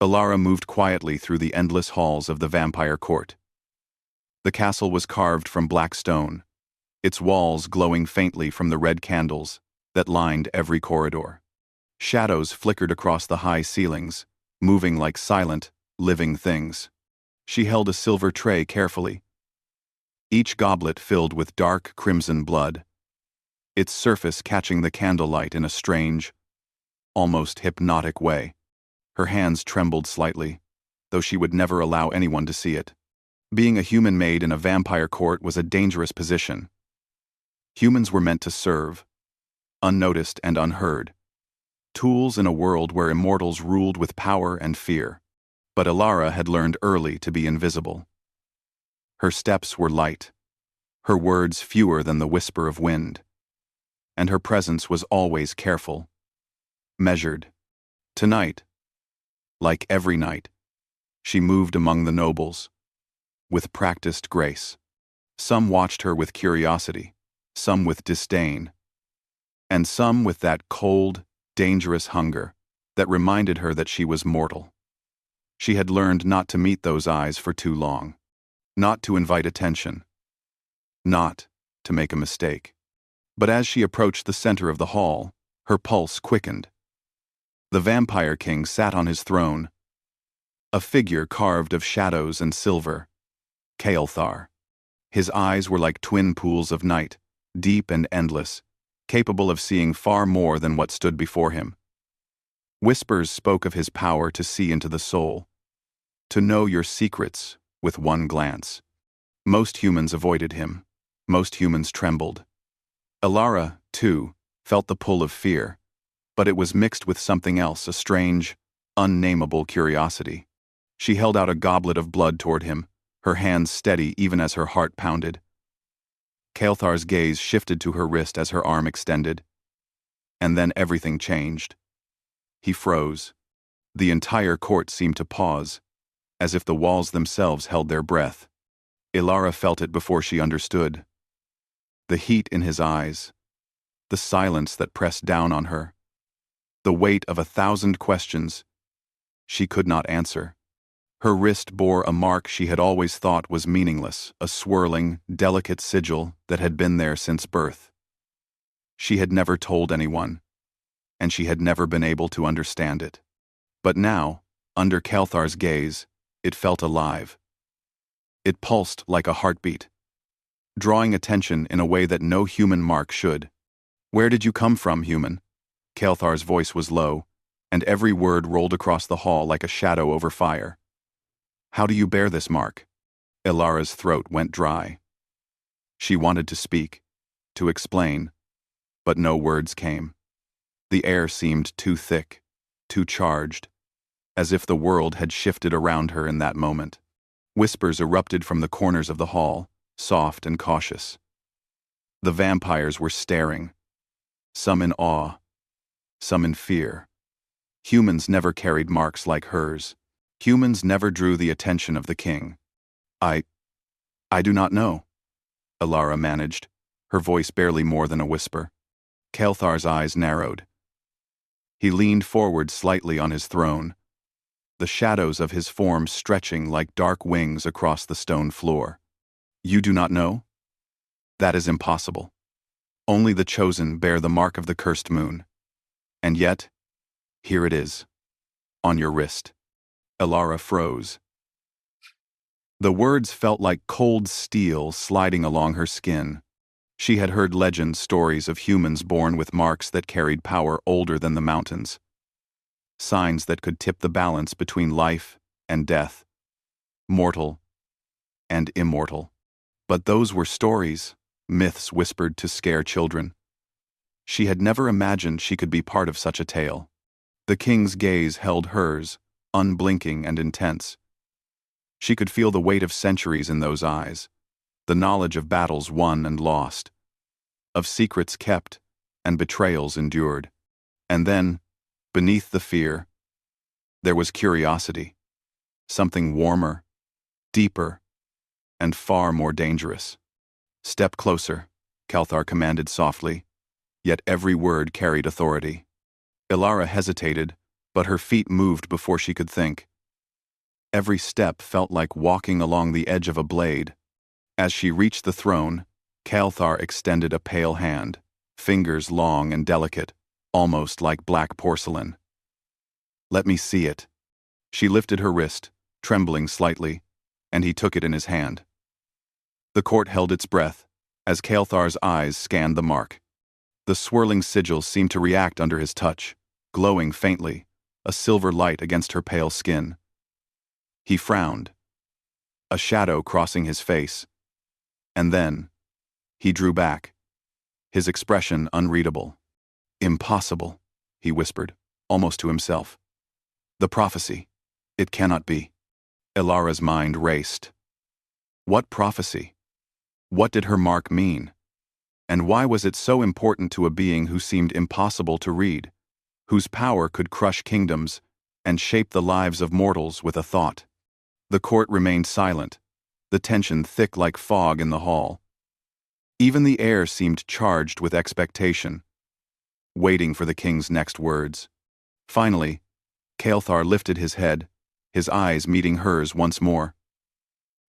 Alara moved quietly through the endless halls of the vampire court. The castle was carved from black stone, its walls glowing faintly from the red candles that lined every corridor. Shadows flickered across the high ceilings, moving like silent, living things. She held a silver tray carefully, each goblet filled with dark crimson blood, its surface catching the candlelight in a strange, almost hypnotic way. Her hands trembled slightly, though she would never allow anyone to see it. Being a human maid in a vampire court was a dangerous position. Humans were meant to serve, unnoticed and unheard, tools in a world where immortals ruled with power and fear. But Alara had learned early to be invisible. Her steps were light, her words fewer than the whisper of wind, and her presence was always careful, measured. Tonight, like every night, she moved among the nobles, with practiced grace. Some watched her with curiosity, some with disdain, and some with that cold, dangerous hunger that reminded her that she was mortal. She had learned not to meet those eyes for too long, not to invite attention, not to make a mistake. But as she approached the center of the hall, her pulse quickened. The Vampire King sat on his throne, a figure carved of shadows and silver, Kael'thar. His eyes were like twin pools of night, deep and endless, capable of seeing far more than what stood before him. Whispers spoke of his power to see into the soul, to know your secrets with one glance. Most humans avoided him. Most humans trembled. Alara, too, felt the pull of fear, but it was mixed with something else, a strange, unnameable curiosity. She held out a goblet of blood toward him, her hands steady even as her heart pounded. Kael'thar's gaze shifted to her wrist as her arm extended. And then everything changed. He froze. The entire court seemed to pause, as if the walls themselves held their breath. Alara felt it before she understood. The heat in his eyes, the silence that pressed down on her, the weight of 1,000 questions she could not answer. Her wrist bore a mark she had always thought was meaningless, a swirling, delicate sigil that had been there since birth. She had never told anyone, and she had never been able to understand it. But now, under Kael'thar's gaze, it felt alive. It pulsed like a heartbeat, drawing attention in a way that no human mark should. "Where did you come from, human?" Kael'thar's voice was low, and every word rolled across the hall like a shadow over fire. "How do you bear this mark?" Alara's throat went dry. She wanted to speak, to explain, but no words came. The air seemed too thick, too charged, as if the world had shifted around her in that moment. Whispers erupted from the corners of the hall, soft and cautious. The vampires were staring, some in awe, some in fear. Humans never carried marks like hers. Humans never drew the attention of the king. I do not know," Alara managed, her voice barely more than a whisper. Kael'thar's eyes narrowed. He leaned forward slightly on his throne, the shadows of his form stretching like dark wings across the stone floor. "You do not know? That is impossible. Only the chosen bear the mark of the cursed moon. And yet, here it is, on your wrist." Alara froze. The words felt like cold steel sliding along her skin. She had heard legend stories of humans born with marks that carried power older than the mountains, signs that could tip the balance between life and death, mortal and immortal. But those were stories, myths whispered to scare children. She had never imagined she could be part of such a tale. The king's gaze held hers, unblinking and intense. She could feel the weight of centuries in those eyes, the knowledge of battles won and lost, of secrets kept and betrayals endured. And then, beneath the fear, there was curiosity, something warmer, deeper, and far more dangerous. "Step closer," Kael'thar commanded softly, yet every word carried authority. Alara hesitated, but her feet moved before she could think. Every step felt like walking along the edge of a blade. As she reached the throne, Calthar extended a pale hand, fingers long and delicate, almost like black porcelain. "Let me see it." She lifted her wrist, trembling slightly, and he took it in his hand. The court held its breath as Calthar's eyes scanned the mark. The swirling sigil seemed to react under his touch, glowing faintly, a silver light against her pale skin. He frowned, a shadow crossing his face, and then he drew back, his expression unreadable. "Impossible," he whispered, almost to himself. "The prophecy. It cannot be." Ilara's mind raced. What prophecy? What did her mark mean? And why was it so important to a being who seemed impossible to read, whose power could crush kingdoms and shape the lives of mortals with a thought? The court remained silent, the tension thick like fog in the hall. Even the air seemed charged with expectation, waiting for the king's next words. Finally, Calthar lifted his head, his eyes meeting hers once more.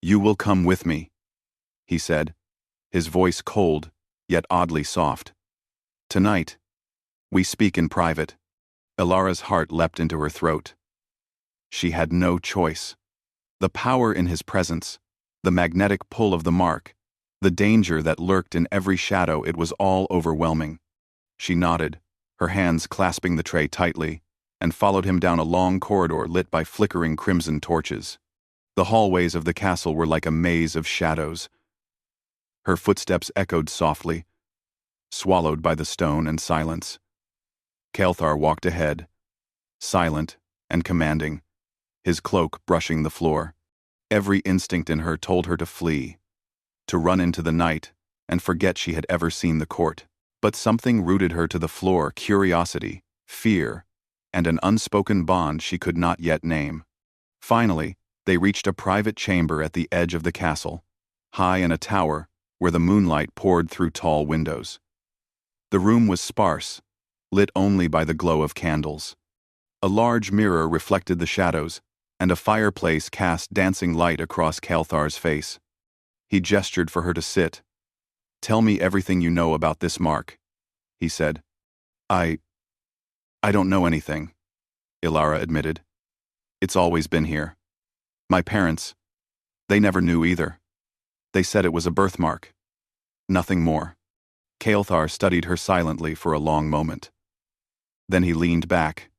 "You will come with me," he said, his voice cold, yet oddly soft. "Tonight, we speak in private." Ilara's heart leapt into her throat. She had no choice. The power in his presence, the magnetic pull of the mark, the danger that lurked in every shadow, it was all overwhelming. She nodded, her hands clasping the tray tightly, and followed him down a long corridor lit by flickering crimson torches. The hallways of the castle were like a maze of shadows. Her footsteps echoed softly, swallowed by the stone and silence. Calthar walked ahead, silent and commanding, his cloak brushing the floor. Every instinct in her told her to flee, to run into the night and forget she had ever seen the court. But something rooted her to the floor: curiosity, fear, and an unspoken bond she could not yet name. Finally, they reached a private chamber at the edge of the castle, high in a tower where the moonlight poured through tall windows. The room was sparse, lit only by the glow of candles. A large mirror reflected the shadows, and a fireplace cast dancing light across Calthar's face. He gestured for her to sit. "Tell me everything you know about this mark," he said. I don't know anything," Ilara admitted. "It's always been here. My parents, they never knew either. They said it was a birthmark. Nothing more." Calthar studied her silently for a long moment. Then he leaned back,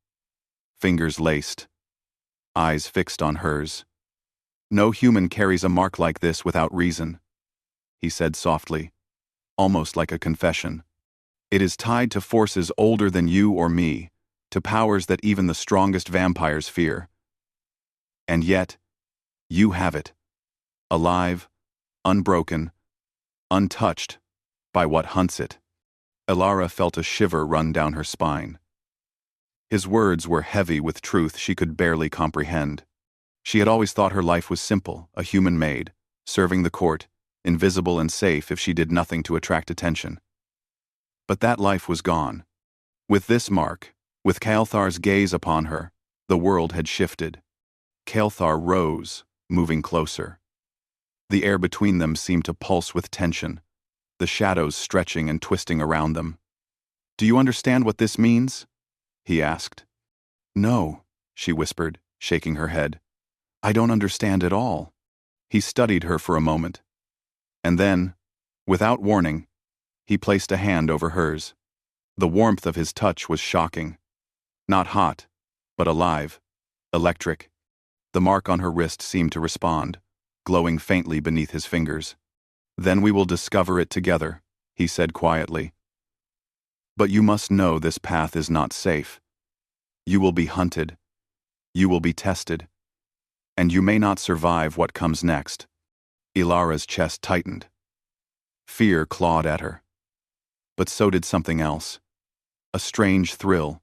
fingers laced, eyes fixed on hers. "No human carries a mark like this without reason," he said softly, almost like a confession. "It is tied to forces older than you or me, to powers that even the strongest vampires fear. And yet, you have it, alive, unbroken, untouched by what hunts it." Ilara felt a shiver run down her spine. His words were heavy with truth she could barely comprehend. She had always thought her life was simple, a human maid, serving the court, invisible and safe if she did nothing to attract attention. But that life was gone. With this mark, with Calthar's gaze upon her, the world had shifted. Calthar rose, moving closer. The air between them seemed to pulse with tension, the shadows stretching and twisting around them. "Do you understand what this means?" he asked. "No," she whispered, shaking her head. "I don't understand at all." He studied her for a moment. And then, without warning, he placed a hand over hers. The warmth of his touch was shocking. Not hot, but alive, electric. The mark on her wrist seemed to respond, glowing faintly beneath his fingers. "Then we will discover it together," he said quietly. "But you must know this path is not safe. You will be hunted. You will be tested. And you may not survive what comes next." Ilara's chest tightened. Fear clawed at her. But so did something else. A strange thrill.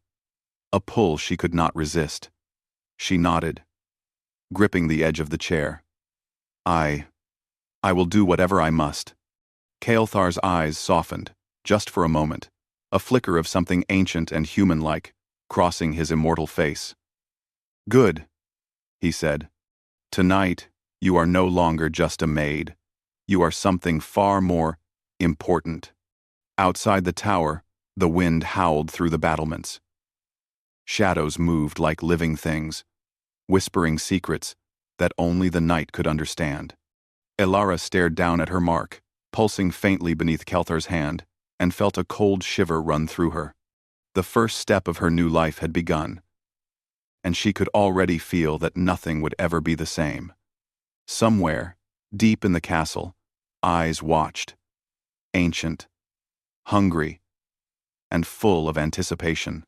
A pull she could not resist. She nodded, gripping the edge of the chair. I will do whatever I must." Calthar's eyes softened, just for a moment, a flicker of something ancient and human-like, crossing his immortal face. "Good," he said. "Tonight, you are no longer just a maid. You are something far more important." Outside the tower, the wind howled through the battlements. Shadows moved like living things, whispering secrets that only the night could understand. Elara stared down at her mark, pulsing faintly beneath Kelthar's hand, and felt a cold shiver run through her. The first step of her new life had begun, and she could already feel that nothing would ever be the same. Somewhere, deep in the castle, eyes watched, ancient, hungry, and full of anticipation.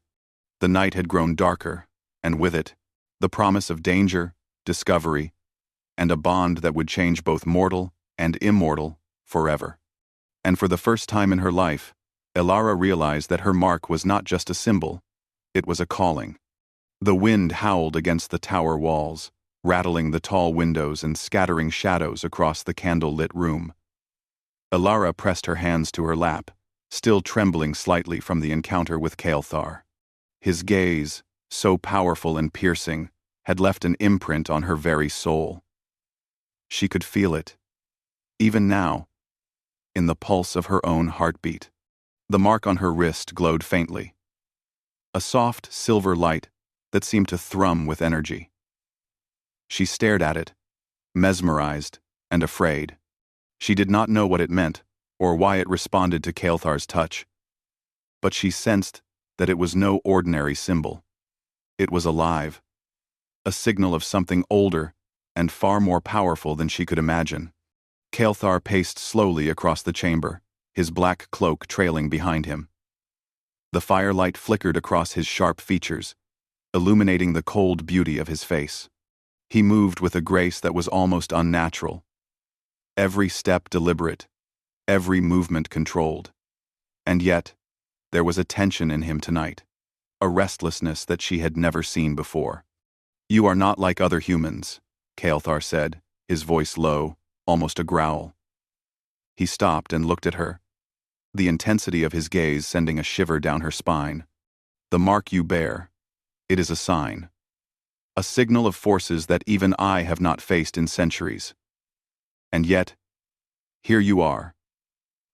The night had grown darker, and with it, the promise of danger, discovery, and a bond that would change both mortal and immortal forever. And for the first time in her life, Elara realized that her mark was not just a symbol, it was a calling. The wind howled against the tower walls, rattling the tall windows and scattering shadows across the candle-lit room. Elara pressed her hands to her lap, still trembling slightly from the encounter with Kelthar. His gaze, so powerful and piercing, had left an imprint on her very soul. She could feel it, even now, in the pulse of her own heartbeat. The mark on her wrist glowed faintly, a soft silver light that seemed to thrum with energy. She stared at it, mesmerized and afraid. She did not know what it meant or why it responded to Kelthar's touch, but she sensed that it was no ordinary symbol. It was alive, a signal of something older and far more powerful than she could imagine. Kelthar paced slowly across the chamber, his black cloak trailing behind him. The firelight flickered across his sharp features, illuminating the cold beauty of his face. He moved with a grace that was almost unnatural, every step deliberate, every movement controlled. And yet, there was a tension in him tonight, a restlessness that she had never seen before. "You are not like other humans," Kelthar said, his voice low, almost a growl. He stopped and looked at her, the intensity of his gaze sending a shiver down her spine. "The mark you bear, it is a sign. A signal of forces that even I have not faced in centuries. And yet, here you are,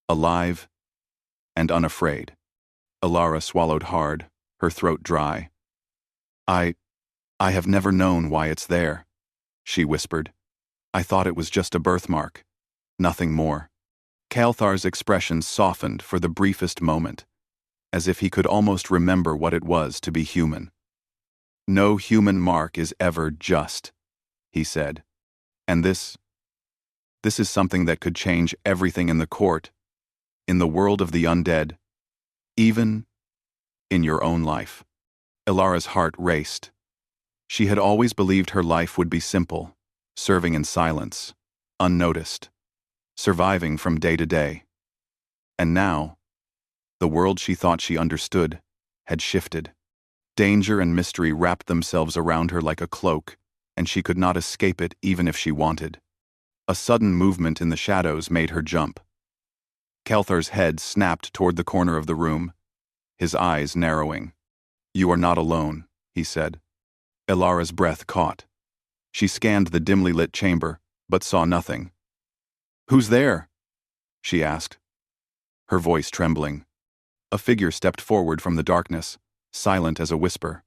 alive and unafraid." Elara swallowed hard, her throat dry. I have never known why it's there," she whispered. "I thought it was just a birthmark, nothing more." Kelthar's expression softened for the briefest moment, as if he could almost remember what it was to be human. "No human mark is ever just," he said. "And this is something that could change everything in the court, in the world of the undead, even in your own life." Elara's heart raced. She had always believed her life would be simple, serving in silence, unnoticed, surviving from day to day. And now, the world she thought she understood had shifted. Danger and mystery wrapped themselves around her like a cloak, and she could not escape it even if she wanted. A sudden movement in the shadows made her jump. Kelthar's head snapped toward the corner of the room, his eyes narrowing. "You are not alone," he said. Elara's breath caught. She scanned the dimly lit chamber, but saw nothing. "Who's there?" she asked, her voice trembling. A figure stepped forward from the darkness, silent as a whisper.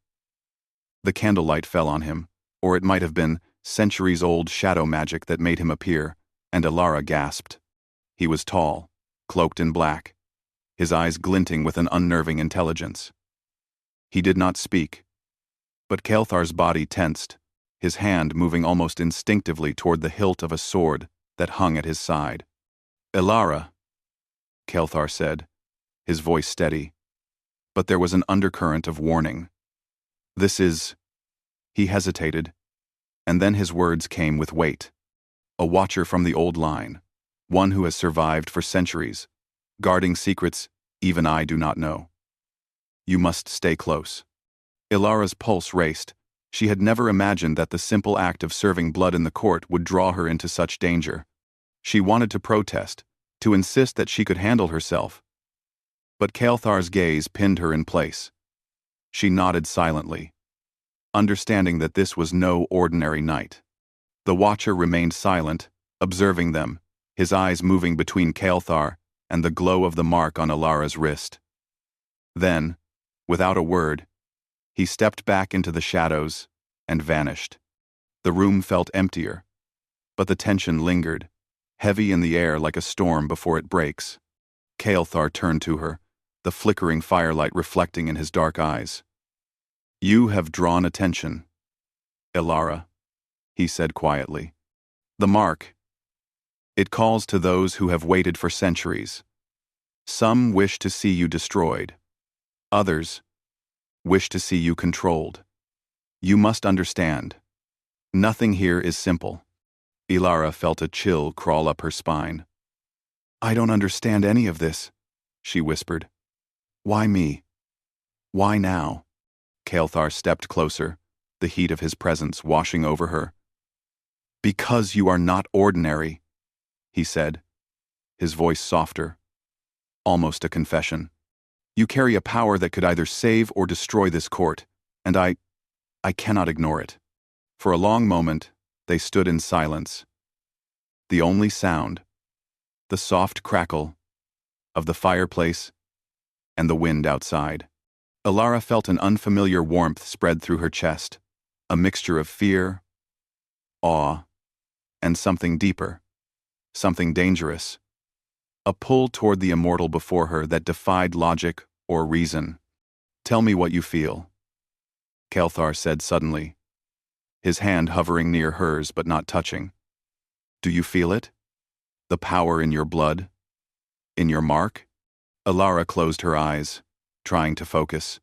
The candlelight fell on him, or it might have been centuries-old shadow magic that made him appear, and Elara gasped. He was tall, cloaked in black, his eyes glinting with an unnerving intelligence. He did not speak, but Kelthar's body tensed, his hand moving almost instinctively toward the hilt of a sword that hung at his side. "Elara," Kelthar said, his voice steady, but there was an undercurrent of warning. "This is—" He hesitated, and then his words came with weight. "A watcher from the old line, one who has survived for centuries, guarding secrets even I do not know. You must stay close." Elara's pulse raced. She had never imagined that the simple act of serving blood in the court would draw her into such danger. She wanted to protest, to insist that she could handle herself. But Kelthar's gaze pinned her in place. She nodded silently, understanding that this was no ordinary night. The Watcher remained silent, observing them, his eyes moving between Kael'thar and the glow of the mark on Alara's wrist. Then, without a word, he stepped back into the shadows and vanished. The room felt emptier, but the tension lingered, heavy in the air like a storm before it breaks. Kael'thar turned to her, the flickering firelight reflecting in his dark eyes. "You have drawn attention, Elara," he said quietly. "The mark. It calls to those who have waited for centuries. Some wish to see you destroyed. Others wish to see you controlled. You must understand. Nothing here is simple." Elara felt a chill crawl up her spine. "I don't understand any of this," she whispered. "Why me? Why now?" Kael'thar stepped closer, the heat of his presence washing over her. "Because you are not ordinary," he said, his voice softer, almost a confession. "You carry a power that could either save or destroy this court, and I cannot ignore it." For a long moment, they stood in silence. The only sound, the soft crackle of the fireplace and the wind outside. Elara felt an unfamiliar warmth spread through her chest, a mixture of fear, awe, and something deeper, something dangerous. A pull toward the immortal before her that defied logic or reason. "Tell me what you feel," Kael'thar said suddenly, his hand hovering near hers but not touching. "Do you feel it? The power in your blood? In your mark?" Elara closed her eyes, trying to focus.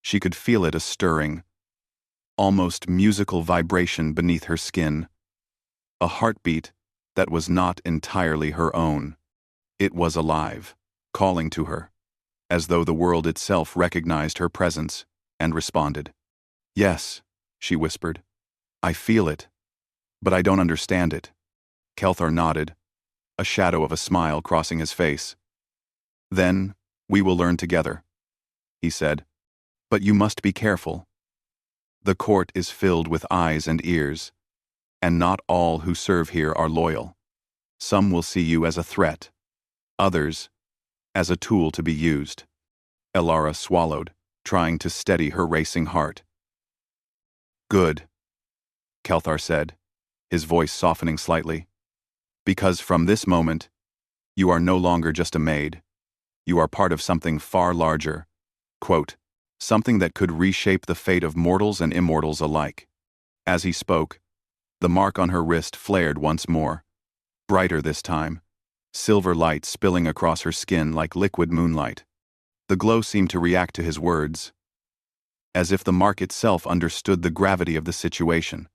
She could feel it, a stirring, almost musical vibration beneath her skin. A heartbeat that was not entirely her own. It was alive, calling to her, as though the world itself recognized her presence and responded. "Yes," she whispered. "I feel it, but I don't understand it." Kael'thar nodded, a shadow of a smile crossing his face. "Then, we will learn together," he said. "But you must be careful. The court is filled with eyes and ears, and not all who serve here are loyal. Some will see you as a threat, others as a tool to be used." Elara swallowed, trying to steady her racing heart. "Good," Kael'thar said, his voice softening slightly. "Because from this moment, you are no longer just a maid. You are part of something far larger, quote, something that could reshape the fate of mortals and immortals alike." As he spoke, the mark on her wrist flared once more, brighter this time, silver light spilling across her skin like liquid moonlight. The glow seemed to react to his words, as if the mark itself understood the gravity of the situation.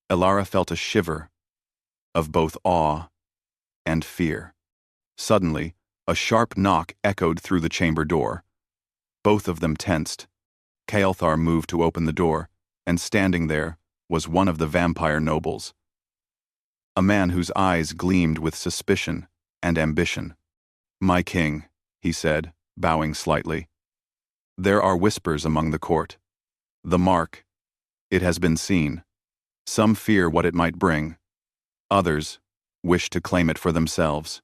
Elara felt a shiver of both awe and fear. Suddenly, a sharp knock echoed through the chamber door. Both of them tensed. Kael'thar moved to open the door, and standing there was one of the vampire nobles. A man whose eyes gleamed with suspicion and ambition. "My king," he said, bowing slightly. "There are whispers among the court. The mark, it has been seen. Some fear what it might bring. Others wish to claim it for themselves."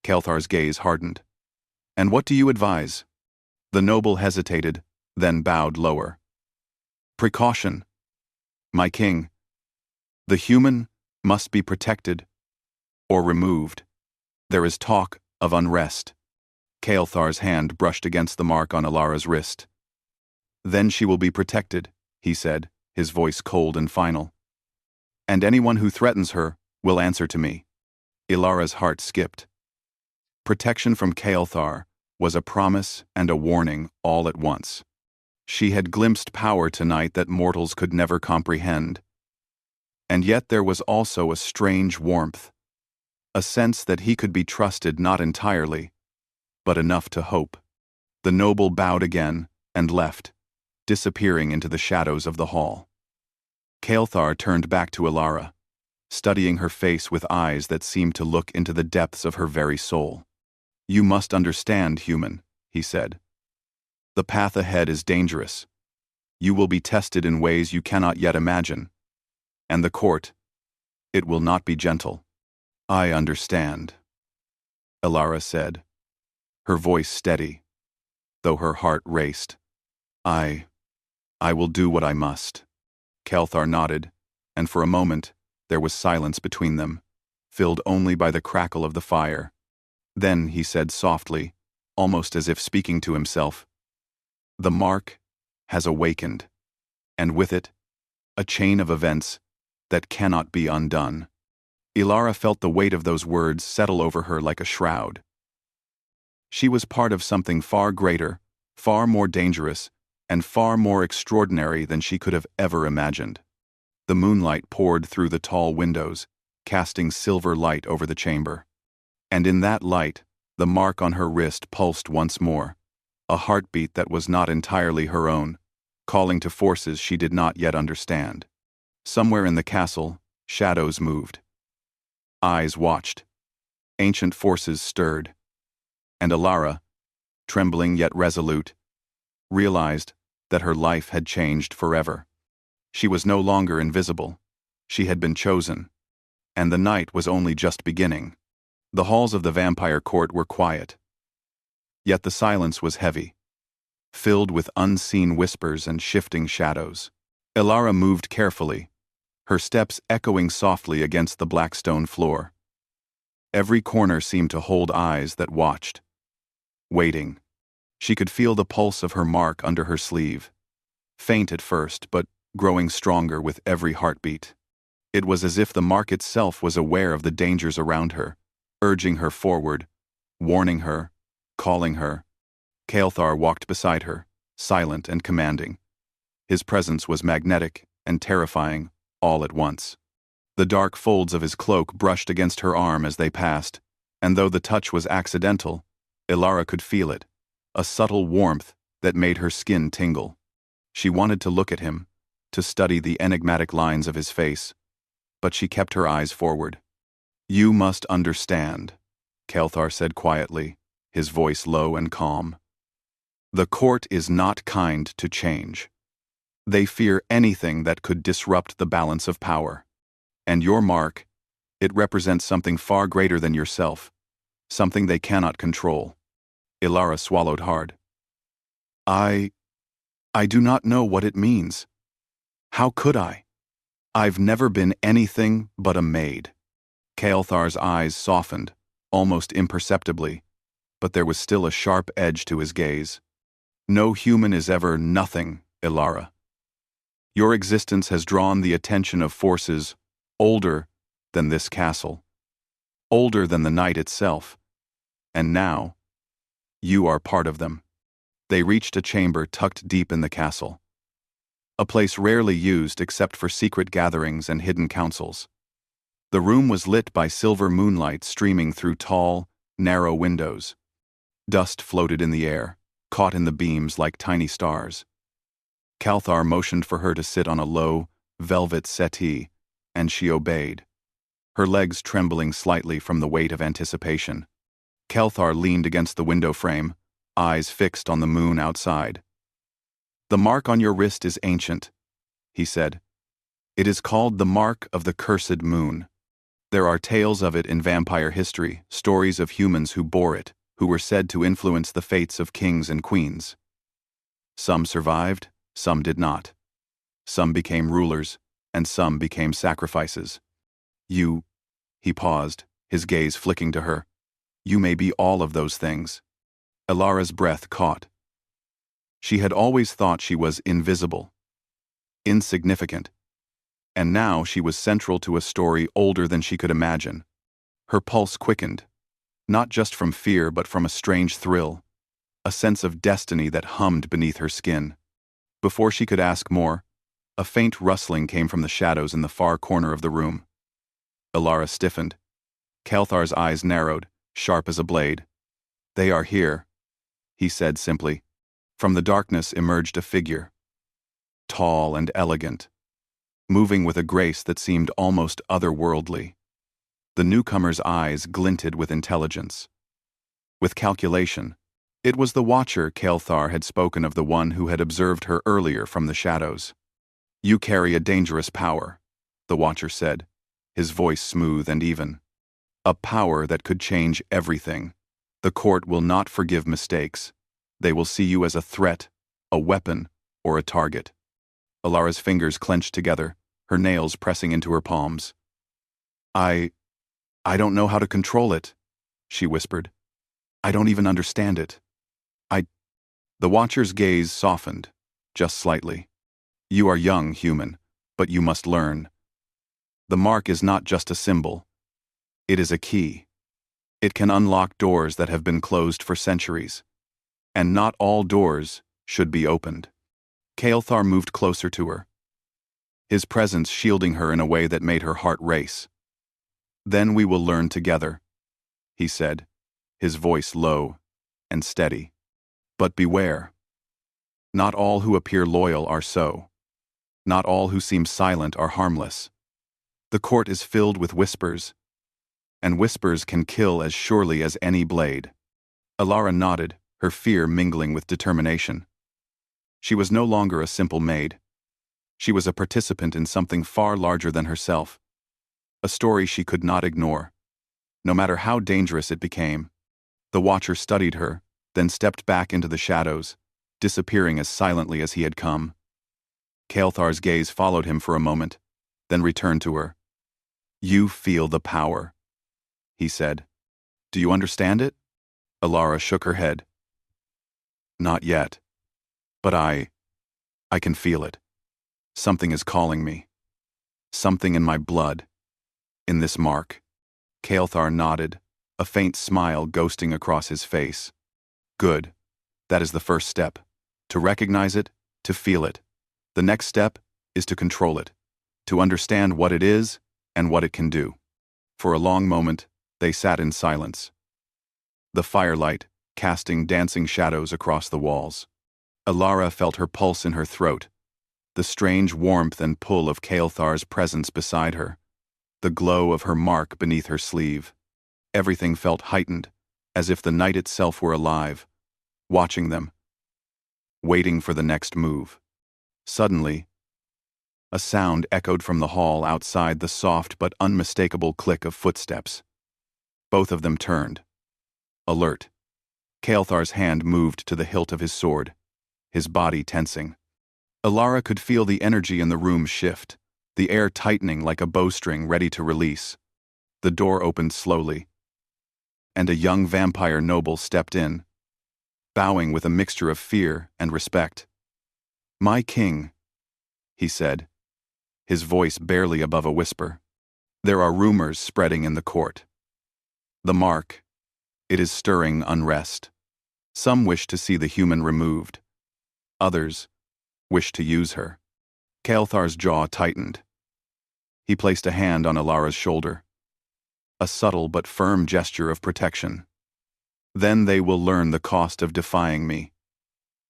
Kael'thar's gaze hardened. "And what do you advise?" The noble hesitated, then bowed lower. "Precaution, my king. The human must be protected or removed. There is talk of unrest." Kael'thar's hand brushed against the mark on Alara's wrist. "Then she will be protected," he said, his voice cold and final. "And anyone who threatens her will answer to me." Ilara's heart skipped. Protection from Kael'thar was a promise and a warning all at once. She had glimpsed power tonight that mortals could never comprehend. And yet there was also a strange warmth, a sense that he could be trusted not entirely, but enough to hope. The noble bowed again and left, disappearing into the shadows of the hall. Kael'thar turned back to Elara, studying her face with eyes that seemed to look into the depths of her very soul. "You must understand, human," he said. The path ahead is dangerous. You will be tested in ways you cannot yet imagine. And the court, it will not be gentle. I understand, Elara said, her voice steady, though her heart raced. I will do what I must. Kelthar nodded, and for a moment there was silence between them, filled only by the crackle of the fire. Then he said softly, almost as if speaking to himself, "The mark has awakened, and with it, a chain of events that cannot be undone." Elara felt the weight of those words settle over her like a shroud. She was part of something far greater, far more dangerous, and far more extraordinary than she could have ever imagined. The moonlight poured through the tall windows, casting silver light over the chamber. And in that light, the mark on her wrist pulsed once more, a heartbeat that was not entirely her own, calling to forces she did not yet understand. Somewhere in the castle, shadows moved. Eyes watched. Ancient forces stirred. And Elara, trembling yet resolute, realized that her life had changed forever. She was no longer invisible. She had been chosen. And the night was only just beginning. The halls of the vampire court were quiet. Yet the silence was heavy, filled with unseen whispers and shifting shadows. Elara moved carefully, her steps echoing softly against the black stone floor. Every corner seemed to hold eyes that watched, waiting. She could feel the pulse of her mark under her sleeve, faint at first, but growing stronger with every heartbeat. It was as if the mark itself was aware of the dangers around her, urging her forward, warning her, calling her. Kelthar walked beside her, silent and commanding. His presence was magnetic and terrifying, all at once. The dark folds of his cloak brushed against her arm as they passed, and though the touch was accidental, Elara could feel it, a subtle warmth that made her skin tingle. She wanted to look at him, to study the enigmatic lines of his face, but she kept her eyes forward. "You must understand," Kelthar said quietly, his voice low and calm. "The court is not kind to change. They fear anything that could disrupt the balance of power. And your mark, it represents something far greater than yourself, something they cannot control." Elara swallowed hard. I do not know what it means. How could I? I've never been anything but a maid." Kelthar's eyes softened, almost imperceptibly, but there was still a sharp edge to his gaze. "No human is ever nothing, Elara. Your existence has drawn the attention of forces older than this castle, older than the night itself, and now, you are part of them." They reached a chamber tucked deep in the castle, a place rarely used except for secret gatherings and hidden councils. The room was lit by silver moonlight streaming through tall, narrow windows. Dust floated in the air, caught in the beams like tiny stars. Kelthar motioned for her to sit on a low, velvet settee, and she obeyed, her legs trembling slightly from the weight of anticipation. Kelthar leaned against the window frame, eyes fixed on the moon outside. "The mark on your wrist is ancient," he said. "It is called the Mark of the Cursed Moon. There are tales of it in vampire history, stories of humans who bore it, who were said to influence the fates of kings and queens. Some survived, some did not. Some became rulers, and some became sacrifices. You," he paused, his gaze flicking to her, "you may be all of those things." Elara's breath caught. She had always thought she was invisible, insignificant, and now she was central to a story older than she could imagine. Her pulse quickened, not just from fear but from a strange thrill, a sense of destiny that hummed beneath her skin. Before she could ask more, a faint rustling came from the shadows in the far corner of the room. Elara stiffened. Kelthar's eyes narrowed, sharp as a blade. "They are here," he said simply. From the darkness emerged a figure, tall and elegant, moving with a grace that seemed almost otherworldly. The newcomer's eyes glinted with intelligence, with calculation, It was the Watcher. Kael'thar had spoken of, the one who had observed her earlier from the shadows. "You carry a dangerous power," the Watcher said, his voice smooth and even. "A power that could change everything. The court will not forgive mistakes. They will see you as a threat, a weapon, or a target." Alara's fingers clenched together, her nails pressing into her palms. I don't know how to control it," she whispered. "I don't even understand it. The Watcher's gaze softened, just slightly. "You are young, human, but you must learn. The mark is not just a symbol. It is a key. It can unlock doors that have been closed for centuries. And not all doors should be opened." Kael'thar moved closer to her, his presence shielding her in a way that made her heart race. "Then we will learn together," he said, his voice low and steady. "But beware. Not all who appear loyal are so. Not all who seem silent are harmless. The court is filled with whispers, and whispers can kill as surely as any blade." Alara nodded, her fear mingling with determination. She was no longer a simple maid. She was a participant in something far larger than herself, a story she could not ignore, no matter how dangerous it became. The Watcher studied her, then stepped back into the shadows, disappearing as silently as he had come. Kael'thar's gaze followed him for a moment, then returned to her. "You feel the power," he said. "Do you understand it?" Alara shook her head. "Not yet. But I can feel it. Something is calling me. Something in my blood. In this mark." Kael'thar nodded, a faint smile ghosting across his face. "Good. That is the first step. To recognize it, to feel it. The next step is to control it, to understand what it is and what it can do." For a long moment, they sat in silence, the firelight casting dancing shadows across the walls. Alara felt her pulse in her throat, the strange warmth and pull of Kael'thar's presence beside her, the glow of her mark beneath her sleeve. Everything felt heightened, as if the night itself were alive, watching them, waiting for the next move. Suddenly, a sound echoed from the hall outside, the soft but unmistakable click of footsteps. Both of them turned, alert. Kael'thar's hand moved to the hilt of his sword, his body tensing. Alara could feel the energy in the room shift, the air tightening like a bowstring ready to release. The door opened slowly, and a young vampire noble stepped in, bowing with a mixture of fear and respect. "My king," he said, his voice barely above a whisper. "There are rumors spreading in the court. The mark, it is stirring unrest. Some wish to see the human removed. Others wish to use her." Kael'thar's jaw tightened. He placed a hand on Alara's shoulder, a subtle but firm gesture of protection. "Then they will learn the cost of defying me,"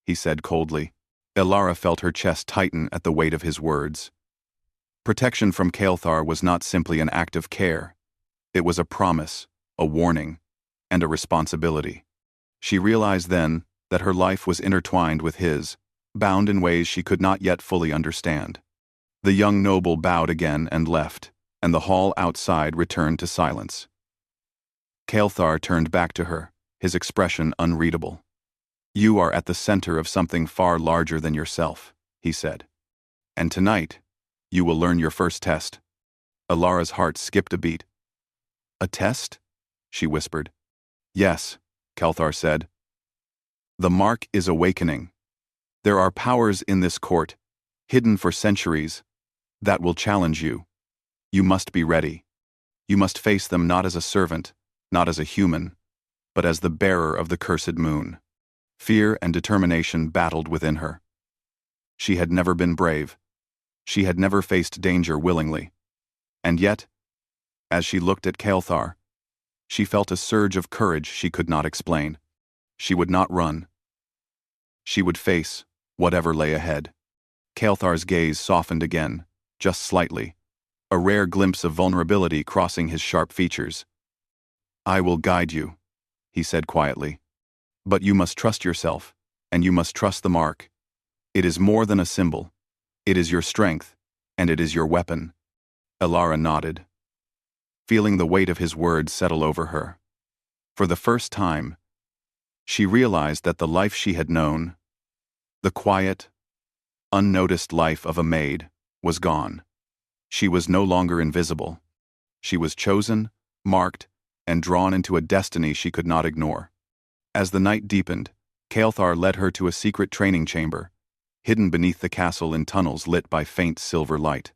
he said coldly. Alara felt her chest tighten at the weight of his words. Protection from Kael'thar was not simply an act of care. It was a promise, a warning, and a responsibility. She realized then that her life was intertwined with his, bound in ways she could not yet fully understand. The young noble bowed again and left, and the hall outside returned to silence. Kael'thar turned back to her, his expression unreadable. "You are at the center of something far larger than yourself," he said. "And tonight, you will learn your first test." Alara's heart skipped a beat. "A test?" she whispered. "Yes," Kael'thar said. "The mark is awakening. There are powers in this court, hidden for centuries, that will challenge you. You must be ready. You must face them not as a servant, not as a human, but as the bearer of the cursed moon." Fear and determination battled within her. She had never been brave. She had never faced danger willingly. And yet, as she looked at Kael'thar, she felt a surge of courage she could not explain. She would not run. She would face whatever lay ahead. Kael'thar's gaze softened again, just slightly, a rare glimpse of vulnerability crossing his sharp features. "I will guide you," he said quietly. But you must trust yourself, and you must trust the mark. It is more than a symbol. It is your strength, and it is your weapon. Elara nodded, feeling the weight of his words settle over her. For the first time, she realized that the life she had known, the quiet, unnoticed life of a maid, was gone. She was no longer invisible. She was chosen, marked, and drawn into a destiny she could not ignore. As the night deepened, Kael'thar led her to a secret training chamber, hidden beneath the castle in tunnels lit by faint silver light.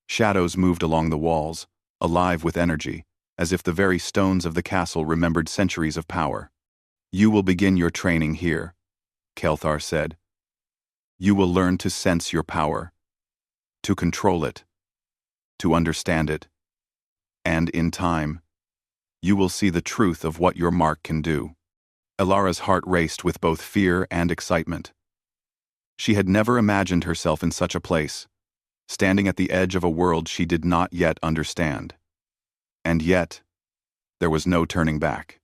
Shadows moved along the walls, alive with energy, as if the very stones of the castle remembered centuries of power. "You will begin your training here," Kael'thar said. "You will learn to sense your power, to control it, to understand it, and in time, you will see the truth of what your mark can do." Elara's heart raced with both fear and excitement. She had never imagined herself in such a place, standing at the edge of a world she did not yet understand. And yet, there was no turning back.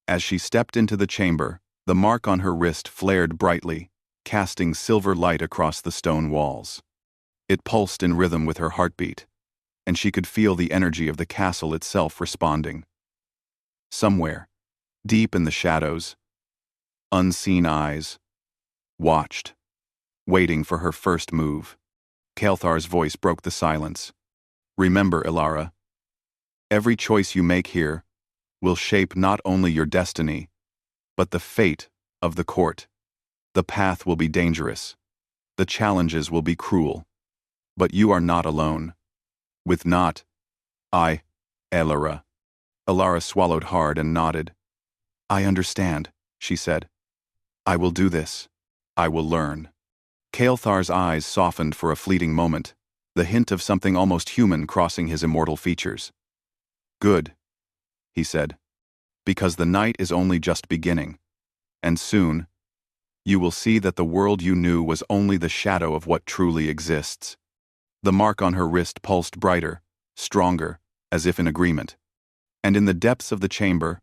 As she stepped into the chamber, the mark on her wrist flared brightly, casting silver light across the stone walls. It pulsed in rhythm with her heartbeat, and she could feel the energy of the castle itself responding. Somewhere, deep in the shadows, unseen eyes watched, waiting for her first move. Kael'thar's voice broke the silence. "Remember, Elara, every choice you make here will shape not only your destiny, but the fate of the court. The path will be dangerous. The challenges will be cruel. But you are not alone. With not, I, Elara." Elara swallowed hard and nodded. "I understand," she said. "I will do this. I will learn." Kael'thar's eyes softened for a fleeting moment, the hint of something almost human crossing his immortal features. "Good," he said, "because the night is only just beginning, and soon, you will see that the world you knew was only the shadow of what truly exists." The mark on her wrist pulsed brighter, stronger, as if in agreement. And in the depths of the chamber,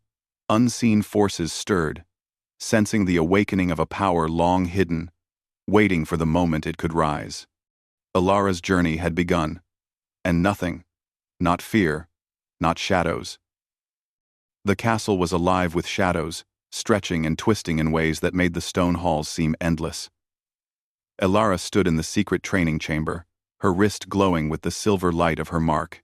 unseen forces stirred, sensing the awakening of a power long hidden, waiting for the moment it could rise. Elara's journey had begun, and nothing, not fear, not shadows. The castle was alive with shadows, stretching and twisting in ways that made the stone halls seem endless. Elara stood in the secret training chamber, her wrist glowing with the silver light of her mark.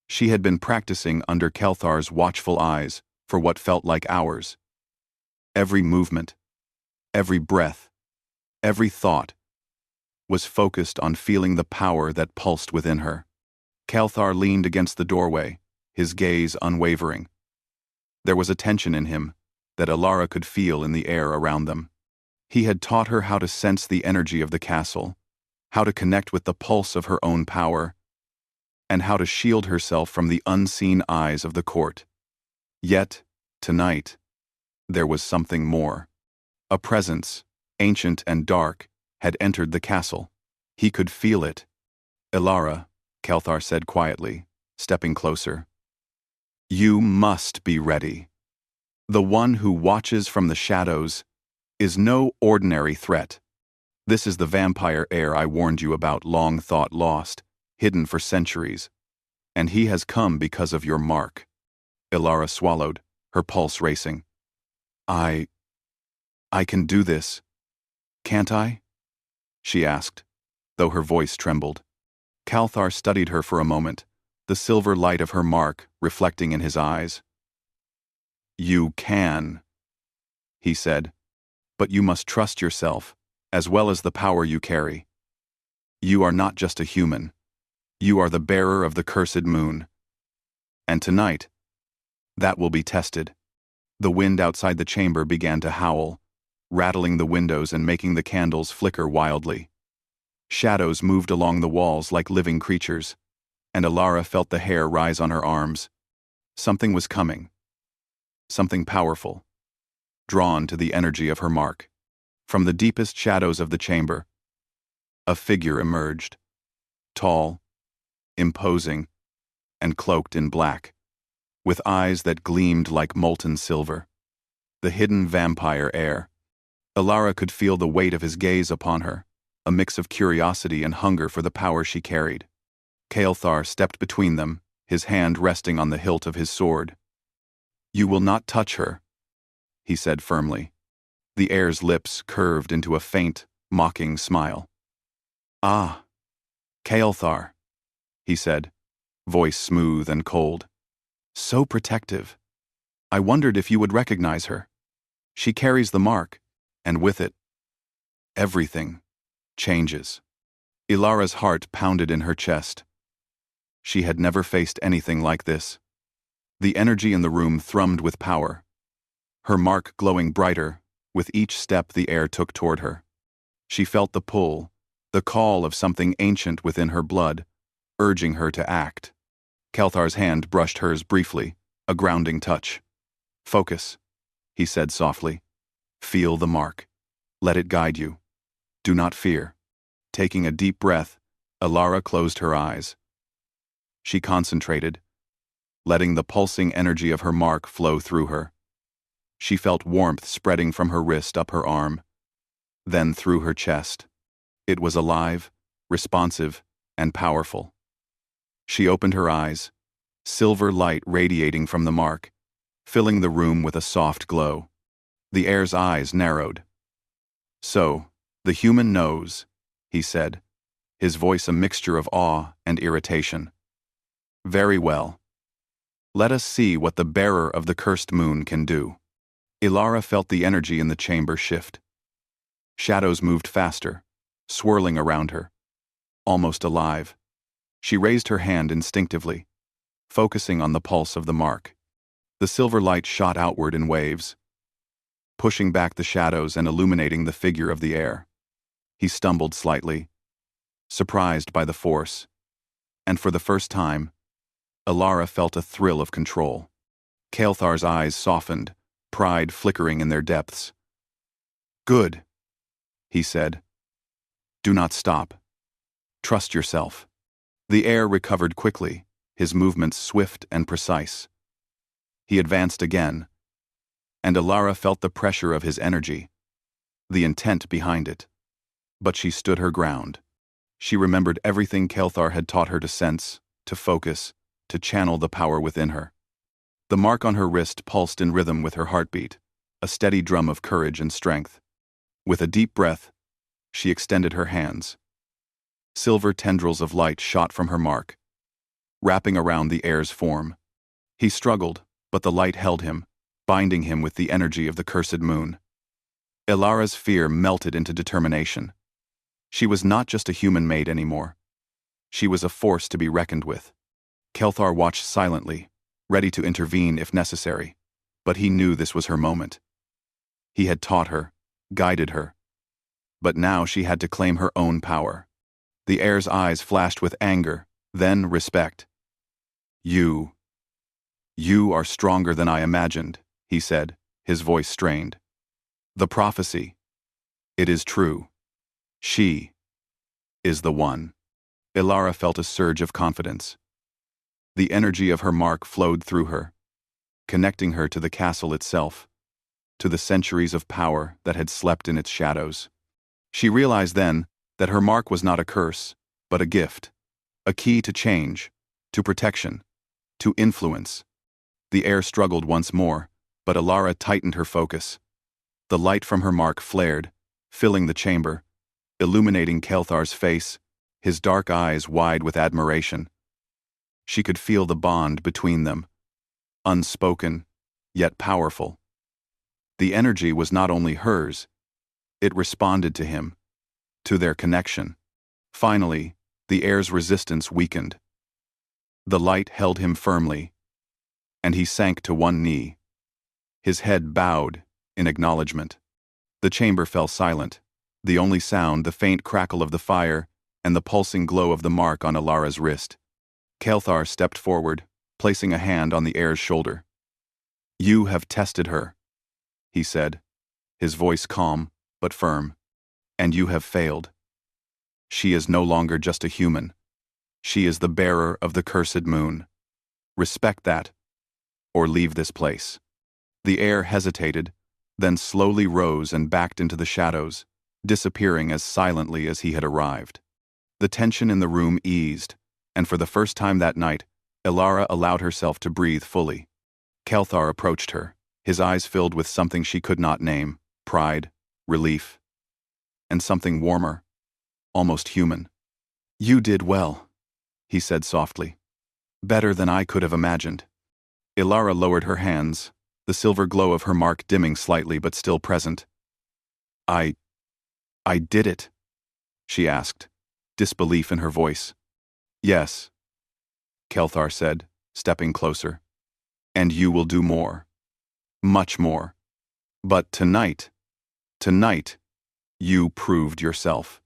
She had been practicing under Kael'thar's watchful eyes for what felt like hours. Every movement, every breath, every thought was focused on feeling the power that pulsed within her. Kael'thar leaned against the doorway, his gaze unwavering. There was a tension in him that Elara could feel in the air around them. He had taught her how to sense the energy of the castle, how to connect with the pulse of her own power, and how to shield herself from the unseen eyes of the court. Yet, tonight, there was something more. A presence, ancient and dark, had entered the castle. He could feel it. "Elara," Kael'thar said quietly, stepping closer, "you must be ready. The one who watches from the shadows is no ordinary threat. This is the vampire heir I warned you about, long thought lost, hidden for centuries. And he has come because of your mark." Elara swallowed, her pulse racing. I can do this, can't I?" she asked, though her voice trembled. Kael'thar studied her for a moment, the silver light of her mark reflecting in his eyes. "You can," he said, "but you must trust yourself, as well as the power you carry. You are not just a human. You are the bearer of the cursed moon. And tonight, that will be tested." The wind outside the chamber began to howl, rattling the windows and making the candles flicker wildly. Shadows moved along the walls like living creatures, and Elara felt the hair rise on her arms. Something was coming. Something powerful, drawn to the energy of her mark. From the deepest shadows of the chamber, a figure emerged, tall, imposing, and cloaked in black, with eyes that gleamed like molten silver. the hidden vampire heir. Ilara could feel the weight of his gaze upon her, a mix of curiosity and hunger for the power she carried. Kael'thar stepped between them, his hand resting on the hilt of his sword. "You will not touch her," he said firmly. The heir's lips curved into a faint, mocking smile. "Ah, Kael'thar," he said, voice smooth and cold. "So protective. I wondered if you would recognize her. She carries the mark, and with it, everything changes." Ilara's heart pounded in her chest. She had never faced anything like this. The energy in the room thrummed with power, her mark glowing brighter with each step the heir took toward her. She felt the pull, the call of something ancient within her blood, urging her to act. Kael'thar's hand brushed hers briefly, a grounding touch. "Focus," he said softly. "Feel the mark. Let it guide you. Do not fear." Taking a deep breath, Ilara closed her eyes. She concentrated, letting the pulsing energy of her mark flow through her. She felt warmth spreading from her wrist up her arm, then through her chest. It was alive, responsive, and powerful. She opened her eyes, silver light radiating from the mark, filling the room with a soft glow. The heir's eyes narrowed. "So, the human knows," he said, his voice a mixture of awe and irritation. "Very well. Let us see what the bearer of the cursed moon can do." Ilara felt the energy in the chamber shift. Shadows moved faster, swirling around her, almost alive. She raised her hand instinctively, focusing on the pulse of the mark. The silver light shot outward in waves, pushing back the shadows and illuminating the figure of the heir. He stumbled slightly, surprised by the force, and for the first time, Ilara felt a thrill of control. Kael'thar's eyes softened, pride flickering in their depths. "Good," he said. "Do not stop. Trust yourself." The heir recovered quickly, his movements swift and precise. He advanced again, and Ilara felt the pressure of his energy, the intent behind it. But she stood her ground. She remembered everything Kael'thar had taught her to sense, to focus, to channel the power within her. The mark on her wrist pulsed in rhythm with her heartbeat, a steady drum of courage and strength. With a deep breath, she extended her hands. Silver tendrils of light shot from her mark, wrapping around the heir's form. He struggled, but the light held him, binding him with the energy of the cursed moon. Ilara's fear melted into determination. She was not just a human maid anymore. She was a force to be reckoned with. Kael'thar watched silently, ready to intervene if necessary, but he knew this was her moment. He had taught her, guided her, but now she had to claim her own power. The heir's eyes flashed with anger, then respect. You are stronger than I imagined," he said, his voice strained. "The prophecy. It is true. She is the one." Ilara felt a surge of confidence. The energy of her mark flowed through her, connecting her to the castle itself, to the centuries of power that had slept in its shadows. She realized then that her mark was not a curse, but a gift, a key to change, to protection, to influence. The heir struggled once more, but Ilara tightened her focus. The light from her mark flared, filling the chamber, illuminating Kael'thar's face, his dark eyes wide with admiration. She could feel the bond between them, unspoken, yet powerful. The energy was not only hers, it responded to him, to their connection. Finally, the heir's resistance weakened. The light held him firmly, and he sank to one knee. His head bowed in acknowledgement. The chamber fell silent, the only sound the faint crackle of the fire and the pulsing glow of the mark on Ilara's wrist. Kael'thar stepped forward, placing a hand on the heir's shoulder. "You have tested her," he said, his voice calm but firm, "and you have failed. She is no longer just a human. She is the bearer of the cursed moon. Respect that, or leave this place." The heir hesitated, then slowly rose and backed into the shadows, disappearing as silently as he had arrived. The tension in the room eased, and for the first time that night, Ilara allowed herself to breathe fully. Kelthar approached her, his eyes filled with something she could not name: pride, relief, and something warmer, almost human. "You did well," he said softly. "Better than I could have imagined." Ilara lowered her hands, the silver glow of her mark dimming slightly but still present. I did it?" she asked, disbelief in her voice. "Yes," Kelthar said, stepping closer. "And you will do more. Much more. But tonight, you proved yourself."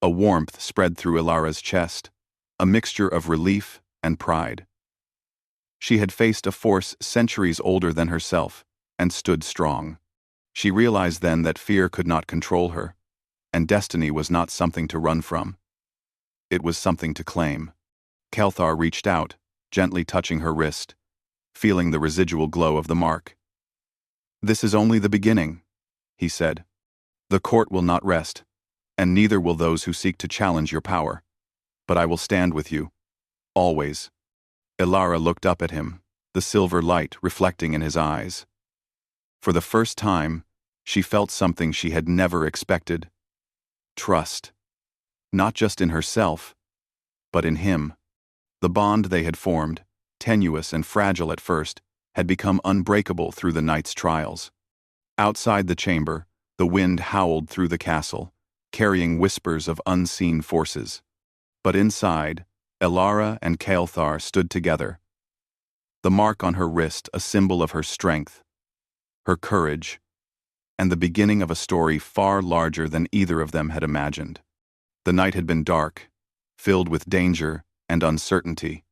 A warmth spread through Ilara's chest, a mixture of relief and pride. She had faced a force centuries older than herself and stood strong. She realized then that fear could not control her, and destiny was not something to run from. It was something to claim. Kelthar reached out, gently touching her wrist, feeling the residual glow of the mark. "This is only the beginning," he said. "The court will not rest, and neither will those who seek to challenge your power. But I will stand with you. Always." Ilara looked up at him, the silver light reflecting in his eyes. For the first time, she felt something she had never expected: trust. Not just in herself, but in him. The bond they had formed, tenuous and fragile at first, had become unbreakable through the night's trials. Outside the chamber, the wind howled through the castle, carrying whispers of unseen forces. But inside, Ilara and Kelthar stood together, the mark on her wrist a symbol of her strength, her courage, and the beginning of a story far larger than either of them had imagined. The night had been dark, filled with danger and uncertainty.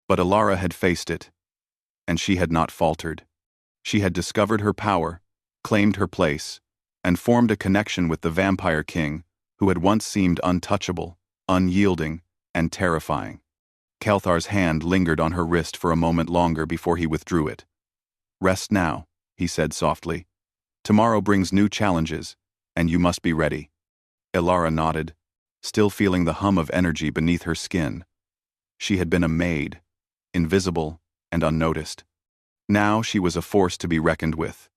But Ilara had faced it, and she had not faltered. She had discovered her power, claimed her place, and formed a connection with the Vampire King, who had once seemed untouchable, unyielding, and terrifying. Kelthar's hand lingered on her wrist for a moment longer before he withdrew it. "Rest now," he said softly. "Tomorrow brings new challenges, and you must be ready." Ilara nodded, still feeling the hum of energy beneath her skin. She had been a maid, invisible and unnoticed. Now she was a force to be reckoned with,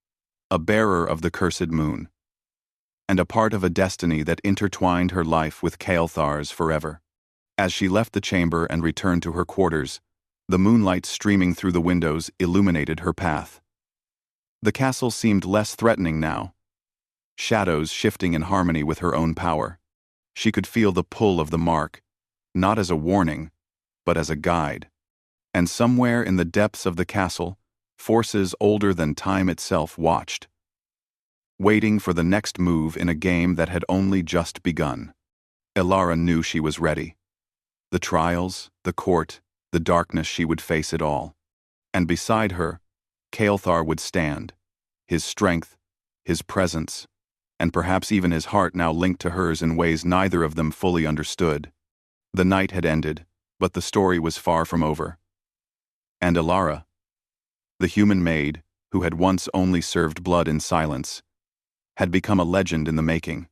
a bearer of the cursed moon, and a part of a destiny that intertwined her life with Kelthar's forever. As she left the chamber and returned to her quarters, the moonlight streaming through the windows illuminated her path. The castle seemed less threatening now, shadows shifting in harmony with her own power. She could feel the pull of the mark, not as a warning, but as a guide. And somewhere in the depths of the castle, forces older than time itself watched, waiting for the next move in a game that had only just begun. Ilara knew she was ready. The trials, the court, the darkness, she would face it all. And beside her, Kelthar would stand, his strength, his presence, and perhaps even his heart now linked to hers in ways neither of them fully understood. The night had ended, but the story was far from over. And Ilara, the human maid, who had once only served blood in silence, had become a legend in the making.